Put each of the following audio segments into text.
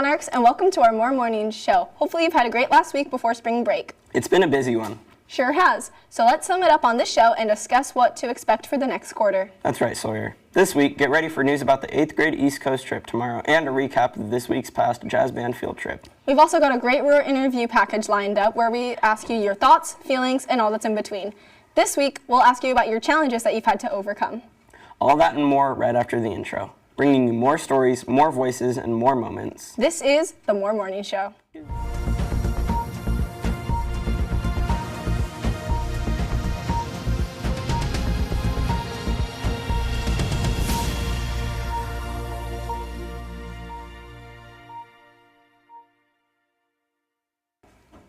Monarchs, and welcome to our More Mornings show. Hopefully you've had a great last week before spring break. It's been a busy one. Sure has. So let's sum it up on this show and discuss what to expect for the next quarter. That's right, Sawyer. This week, get ready for news about the 8th grade East Coast trip tomorrow and a recap of this week's past jazz band field trip. We've also got a great Roar interview package lined up where we ask you your thoughts, feelings, and all that's in between. This week, we'll ask you about your challenges that you've had to overcome. All that and more right after the intro, bringing you more stories, more voices, and more moments. This is the More Morning Show.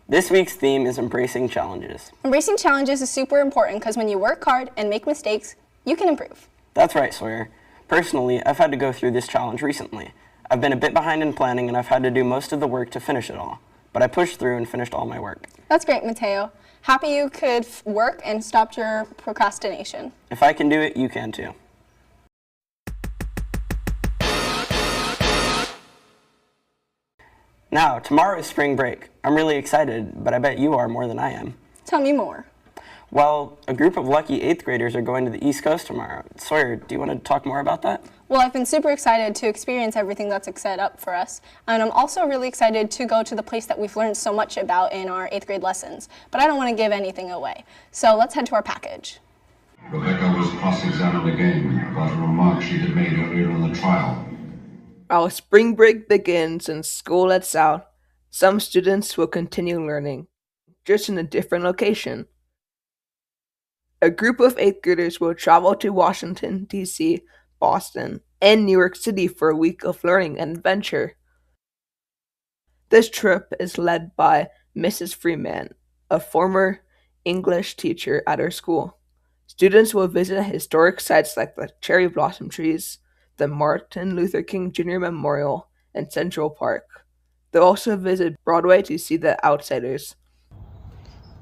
This week's theme is embracing challenges. Embracing challenges is super important because when you work hard and make mistakes, you can improve. That's right, Sawyer. Personally, I've had to go through this challenge recently. I've been a bit behind in planning and I've had to do most of the work to finish it all. But I pushed through and finished all my work. That's great, Mateo. Happy you could work and stopped your procrastination. If I can do it, you can too. Now, tomorrow is spring break. I'm really excited, but I bet you are more than I am. Tell me more. Well, a group of lucky 8th graders are going to the East Coast tomorrow. Sawyer, do you want to talk more about that? Well, I've been super excited to experience everything that's set up for us. And I'm also really excited to go to the place that we've learned so much about in our 8th grade lessons. But I don't want to give anything away. So let's head to our package. Rebecca was cross-examined again about a remark she had made earlier in the trial. While spring break begins and school lets out, some students will continue learning, just in a different location. A group of 8th graders will travel to Washington, D.C., Boston, and New York City for a week of learning and adventure. This trip is led by Mrs. Freeman, a former English teacher at her school. Students will visit historic sites like the cherry blossom trees, the Martin Luther King Jr. Memorial, and Central Park. They'll also visit Broadway to see The Outsiders.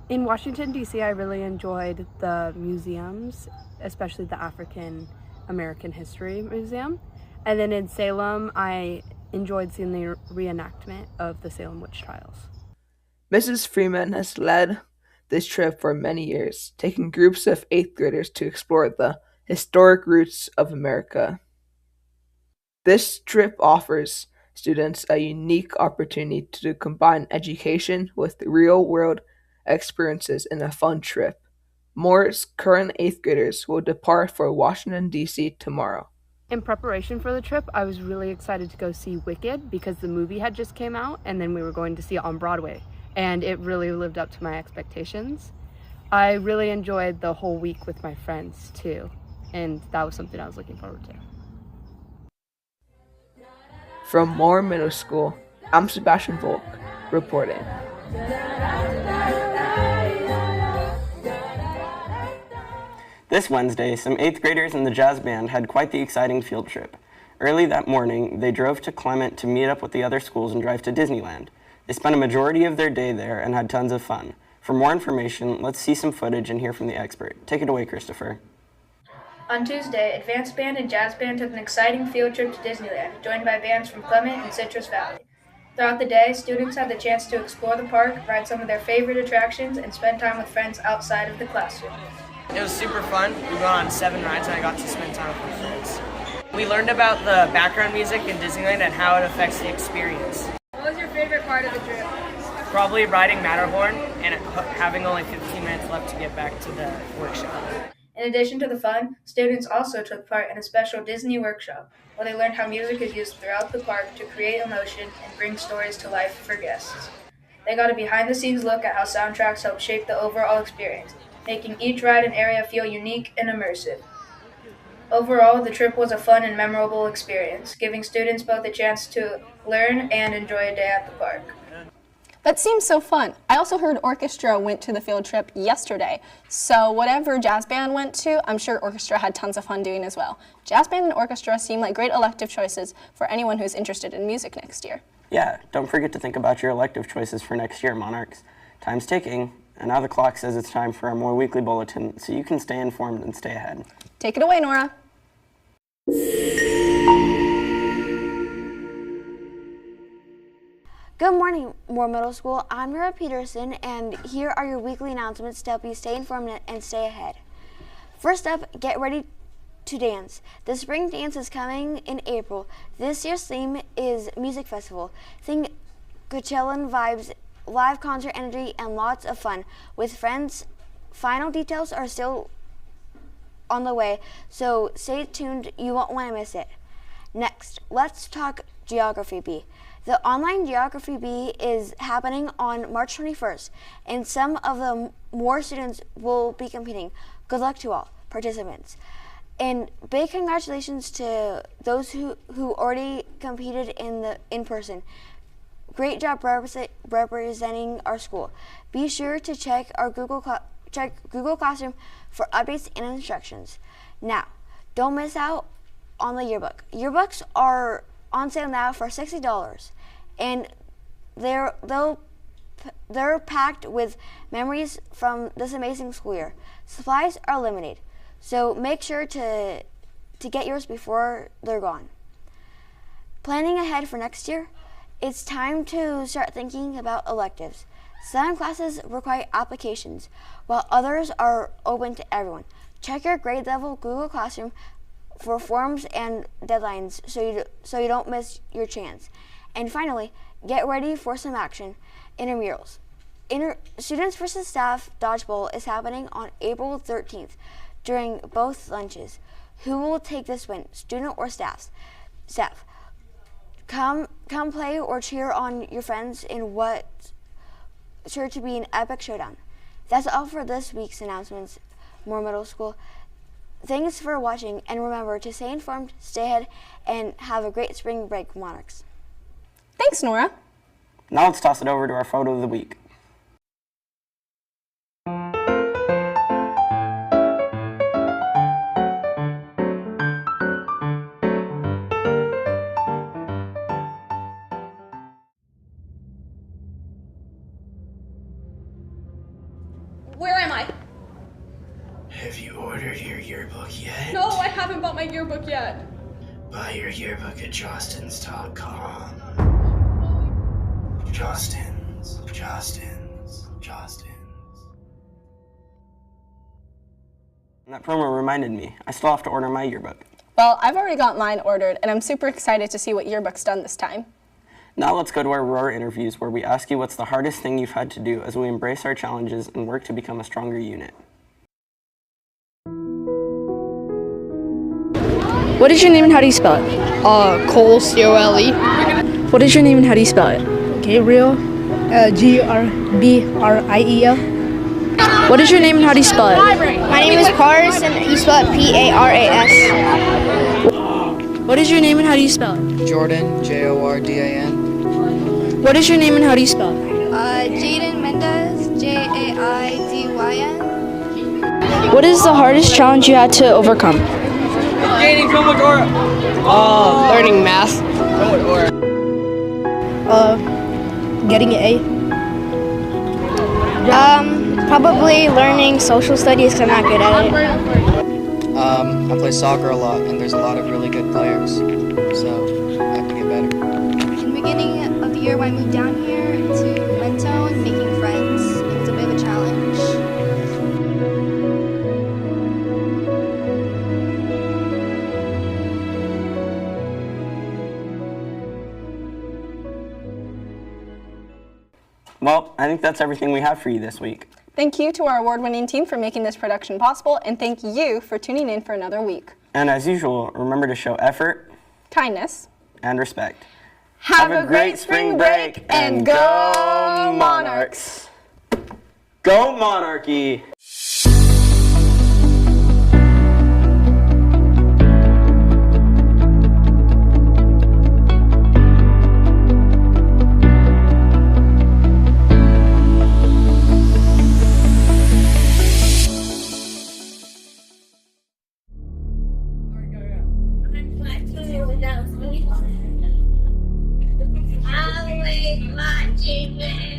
In Washington, D.C., I really enjoyed the museums, especially the African American History Museum. And then in Salem, I enjoyed seeing the reenactment of the Salem witch trials. Mrs. Freeman has led this trip for many years, taking groups of 8th graders to explore the historic roots of America. This trip offers students a unique opportunity to combine education with real-world experiences in a fun trip. More current 8th graders will depart for Washington, D.C. tomorrow. In preparation for the trip, I was really excited to go see Wicked because the movie had just came out and then we were going to see it on Broadway. And it really lived up to my expectations. I really enjoyed the whole week with my friends too. And that was something I was looking forward to. From Moore Middle School, I'm Sebastian Volk, reporting. This Wednesday, some 8th graders in the jazz band had quite the exciting field trip. Early that morning, they drove to Clement to meet up with the other schools and drive to Disneyland. They spent a majority of their day there and had tons of fun. For more information, let's see some footage and hear from the expert. Take it away, Christopher. On Tuesday, Advanced Band and Jazz Band took an exciting field trip to Disneyland, joined by bands from Clement and Citrus Valley. Throughout the day, students had the chance to explore the park, ride some of their favorite attractions, and spend time with friends outside of the classroom. It was super fun. We went on 7 rides and I got to spend time with my friends. We learned about the background music in Disneyland and how it affects the experience. What was your favorite part of the trip? Probably riding Matterhorn and having only 15 minutes left to get back to the workshop. In addition to the fun, students also took part in a special Disney workshop, where they learned how music is used throughout the park to create emotion and bring stories to life for guests. They got a behind-the-scenes look at how soundtracks help shape the overall experience, making each ride and area feel unique and immersive. Overall, the trip was a fun and memorable experience, giving students both a chance to learn and enjoy a day at the park. That seems so fun. I also heard orchestra went to the field trip yesterday. So whatever jazz band went to, I'm sure orchestra had tons of fun doing as well. Jazz band and orchestra seem like great elective choices for anyone who's interested in music next year. Yeah, don't forget to think about your elective choices for next year, Monarchs. Time's ticking, and now the clock says it's time for our more weekly bulletin so you can stay informed and stay ahead. Take it away, Nora. Good morning, Moore Middle School. I'm Nora Peterson, and here are your weekly announcements to help you stay informed and stay ahead. First up, get ready to dance. The spring dance is coming in April. This year's theme is Music Festival. Think Coachella vibes, live concert energy, and lots of fun with friends. Final details are still on the way, so stay tuned. You won't want to miss it. Next, let's talk Geography Bee. The online Geography Bee is happening on March 21st, and some of the more students will be competing. Good luck to all participants. And big congratulations to those who already competed in person. Great job representing our school. Be sure to check our Google Classroom for updates and instructions. Now, don't miss out on the yearbook. Yearbooks are on sale now for $60, and they're packed with memories from this amazing school year. Supplies are limited, so make sure to get yours before they're gone. Planning ahead for next year, it's time to start thinking about electives. Some classes require applications, while others are open to everyone. Check your grade level Google Classroom for forms and deadlines so you don't miss your chance. And finally, get ready for some action. Intramurals. Students versus Staff Dodgeball is happening on April 13th during both lunches. Who will take this win, student or staff? Come play or cheer on your friends in what's sure to be an epic showdown. That's all for this week's announcements, Moore Middle School. Thanks for watching, and remember to stay informed, stay ahead, and have a great spring break, Monarchs. Thanks, Nora. Now let's toss it over to our photo of the week. Where am I? Have you ordered your yearbook yet? No, I haven't bought my yearbook yet. Buy your yearbook at Jostens.com. Jostens. That promo reminded me, I still have to order my yearbook. Well, I've already got mine ordered, and I'm super excited to see what yearbook's done this time. Now let's go to our Roar interviews, where we ask you what's the hardest thing you've had to do as we embrace our challenges and work to become a stronger unit. What is your name and how do you spell it? Cole, C-O-L-E. What is your name and how do you spell it? Gabriel, G-R-B-R-I-E-L. What is your name and how do you spell it? My name is Paris, and you spell it P-A-R-A-S. What is your name and how do you spell it? Jordan, J-O-R-D-A-N. What is your name and how do you spell it? Jaden Mendez, J-A-I-D-Y-N. What is the hardest challenge you had to overcome? Gaining Pomodoro. Learning math. Pomodoro. Getting an A. Probably learning social studies, because I'm not good at it. I play soccer a lot, and there's a lot of really good players, so I have to get better. In the beginning of the year, when I moved down here to Mentone, making friends, it was a bit of a challenge. Well, I think that's everything we have for you this week. Thank you to our award-winning team for making this production possible, and thank you for tuning in for another week. And as usual, remember to show effort, kindness, and respect. Have a great spring break, and go Monarchs! Go Monarchy! I'll wait my TV.